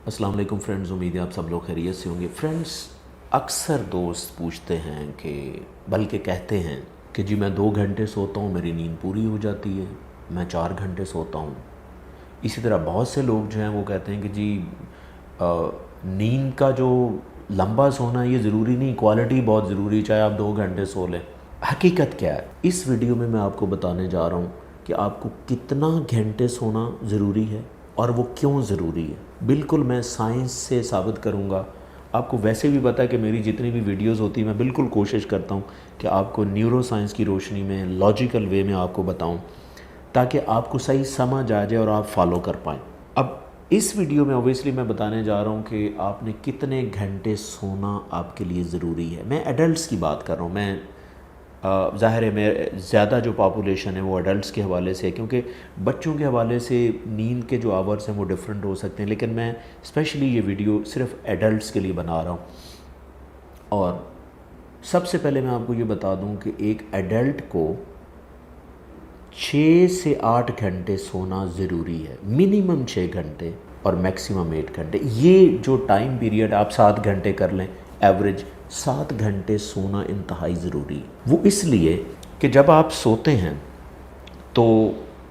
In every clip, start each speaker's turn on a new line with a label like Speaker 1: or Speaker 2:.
Speaker 1: अस्सलाम वालेकुम फ्रेंड्स, उम्मीद है आप सब लोग खैरियत से होंगे। फ्रेंड्स, अक्सर दोस्त पूछते हैं कि बल्कि कहते हैं कि जी मैं 2 घंटे सोता हूँ, मेरी नींद पूरी हो जाती है, मैं 4 घंटे सोता हूँ। इसी तरह बहुत से लोग जो हैं वो कहते हैं कि जी नींद का जो लंबा सोना ये ज़रूरी नहीं, क्वालिटी बहुत ज़रूरी, चाहे आप 2 घंटे सो लें। हकीकत क्या है? इस वीडियो में मैं आपको बताने जा रहा हूँ कि आपको कितना घंटे सोना ज़रूरी है और वो क्यों ज़रूरी है। बिल्कुल मैं साइंस से साबित करूँगा। आपको वैसे भी पता है कि मेरी जितनी भी वीडियोस होती हैं मैं बिल्कुल कोशिश करता हूँ कि आपको न्यूरो साइंस की रोशनी में लॉजिकल वे में आपको बताऊँ ताकि आपको सही समझ आ जाए और आप फॉलो कर पाएँ। अब इस वीडियो में ऑब्वियसली मैं बताने जा रहा हूँ कि आपने कितने घंटे सोना आपके लिए ज़रूरी है। मैं एडल्ट्स की बात कर रहा हूँ। मैं ज़ाहिर है मैं ज़्यादा जो पॉपुलेशन है वो एडल्ट्स के हवाले से है, क्योंकि बच्चों के हवाले से नींद के जो आवर्स हैं वो डिफरेंट हो सकते हैं, लेकिन मैं स्पेशली ये वीडियो सिर्फ एडल्ट्स के लिए बना रहा हूँ। और सबसे पहले मैं आपको ये बता दूँ कि एक एडल्ट को 6 से 8 घंटे सोना ज़रूरी है, मिनिमम 6 घंटे और मैक्सिमम 8 घंटे। ये जो टाइम पीरियड आप 7 घंटे कर लें, एवरेज 7 घंटे सोना इंतहाई ज़रूरी है। वो इसलिए कि जब आप सोते हैं तो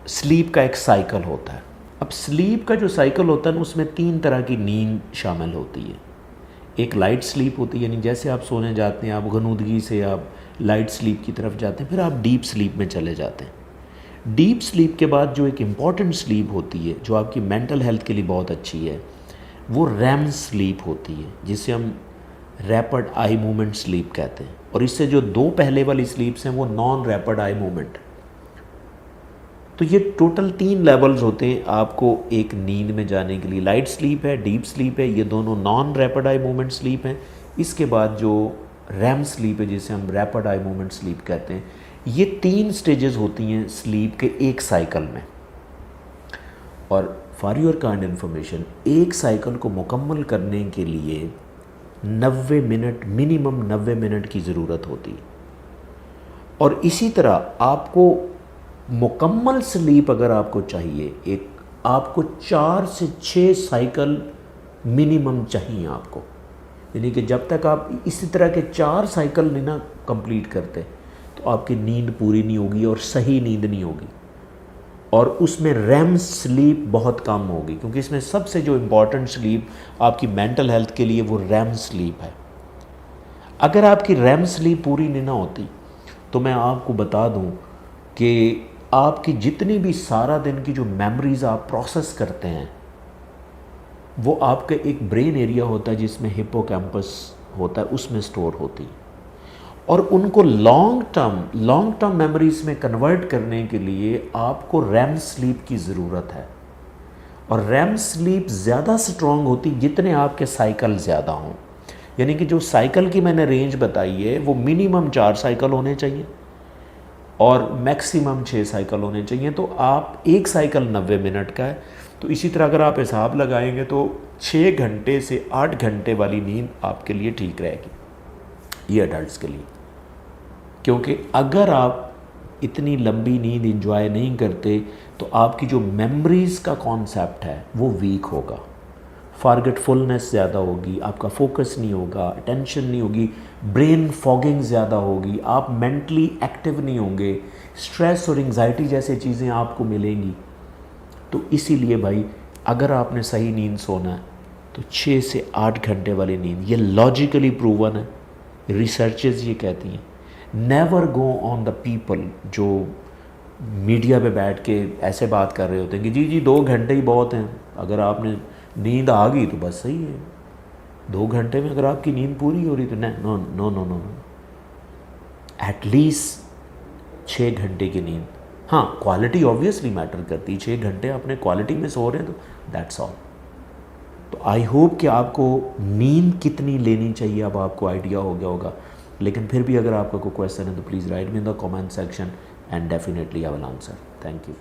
Speaker 1: स्लीप का एक साइकिल होता है। अब स्लीप का जो साइकिल होता है ना, उसमें 3 तरह की नींद शामिल होती है। एक लाइट स्लीप होती है, यानी जैसे आप सोने जाते हैं आप गनूदगी से आप लाइट स्लीप की तरफ जाते हैं, फिर आप डीप स्लीप में चले जाते हैं। डीप स्लीप के बाद जो एक इम्पॉर्टेंट स्लीप होती है जो आपकी मेंटल हेल्थ के लिए बहुत अच्छी है, वो रैम स्लीप होती है, जिसे हम रैपिड आई मूवमेंट स्लीप कहते हैं। और इससे जो 2 पहले वाली स्लीप्स हैं वो नॉन रैपिड आई मूवमेंट। तो ये टोटल 3 लेवल्स होते हैं आपको एक नींद में जाने के लिए। लाइट स्लीप है, डीप स्लीप है, ये दोनों non rapid eye movement sleep हैं। इसके बाद जो रैम स्लीप है, जिसे हम रैपिड आई मूवमेंट स्लीप कहते हैं, ये 3 स्टेजेस होती हैं स्लीप के एक साइकिल में। और फॉर योर काइंड इन्फॉर्मेशन, एक साइकिल को मुकम्मल करने के लिए 90 मिनट, मिनिमम 90 मिनट की ज़रूरत होती है। और इसी तरह आपको मुकम्मल स्लीप अगर आपको चाहिए, एक आपको 4 से 6 साइकिल मिनिमम चाहिए आपको। यानी कि जब तक आप इसी तरह के 4 साइकिल नहीं ना कंप्लीट करते तो आपकी नींद पूरी नहीं होगी और सही नींद नहीं होगी। और उसमें रैम स्लीप बहुत कम होगी, क्योंकि इसमें सबसे जो इम्पॉर्टेंट स्लीप आपकी मेंटल हेल्थ के लिए वो रैम स्लीप है। अगर आपकी रैम स्लीप पूरी नहीं ना होती तो मैं आपको बता दूं कि आपकी जितनी भी सारा दिन की जो मेमोरीज़ आप प्रोसेस करते हैं वो आपका एक ब्रेन एरिया होता है जिसमें हिप्पोकैम्पस होता है, उसमें स्टोर होती है। और उनको लॉन्ग टर्म मेमोरीज में कन्वर्ट करने के लिए आपको रैम स्लीप की ज़रूरत है। और रैम स्लीप ज़्यादा स्ट्रॉन्ग होती जितने आपके साइकिल ज़्यादा हों। यानी कि जो साइकिल की मैंने रेंज बताई है वो मिनिमम 4 साइकिल होने चाहिए और मैक्सिमम 6 साइकिल होने चाहिए। तो आप एक साइकिल 90 मिनट का है, तो इसी तरह अगर आप हिसाब लगाएंगे तो 6 घंटे से 8 घंटे वाली नींद आपके लिए ठीक रहेगी, ये एडल्ट्स के लिए। क्योंकि अगर आप इतनी लंबी नींद एंजॉय नहीं करते तो आपकी जो मेमोरीज़ का कॉन्सेप्ट है वो वीक होगा, फॉरगेटफुलनेस ज़्यादा होगी, आपका फोकस नहीं होगा, अटेंशन नहीं होगी, ब्रेन फॉगिंग ज़्यादा होगी, आप मेंटली एक्टिव नहीं होंगे, स्ट्रेस और एंग्जाइटी जैसे चीज़ें आपको मिलेंगी। तो इसीलिए भाई, अगर आपने सही नींद सोना है तो 6 से 8 घंटे वाली नींद, ये लॉजिकली प्रूवन है, रिसर्चेस ये कहती हैं। Never go on the people जो मीडिया पे बैठ के ऐसे बात कर रहे होते हैं कि जी 2 घंटे ही बहुत हैं, अगर आपने नींद आ गई तो बस सही है, 2 घंटे में अगर आपकी नींद पूरी हो रही तो no no no no, at least 6 घंटे की नींद। हाँ, क्वालिटी ऑब्वियसली मैटर करती है, 6 घंटे अपने क्वालिटी में सो रहे हैं तो दैट्स ऑल। तो आई होप कि आपको नींद कितनी लेनी चाहिए अब आपको आइडिया हो गया होगा। लेकिन फिर भी अगर आपका कोई क्वेश्चन है तो please write me in the comment section and definitely I will answer. Thank you.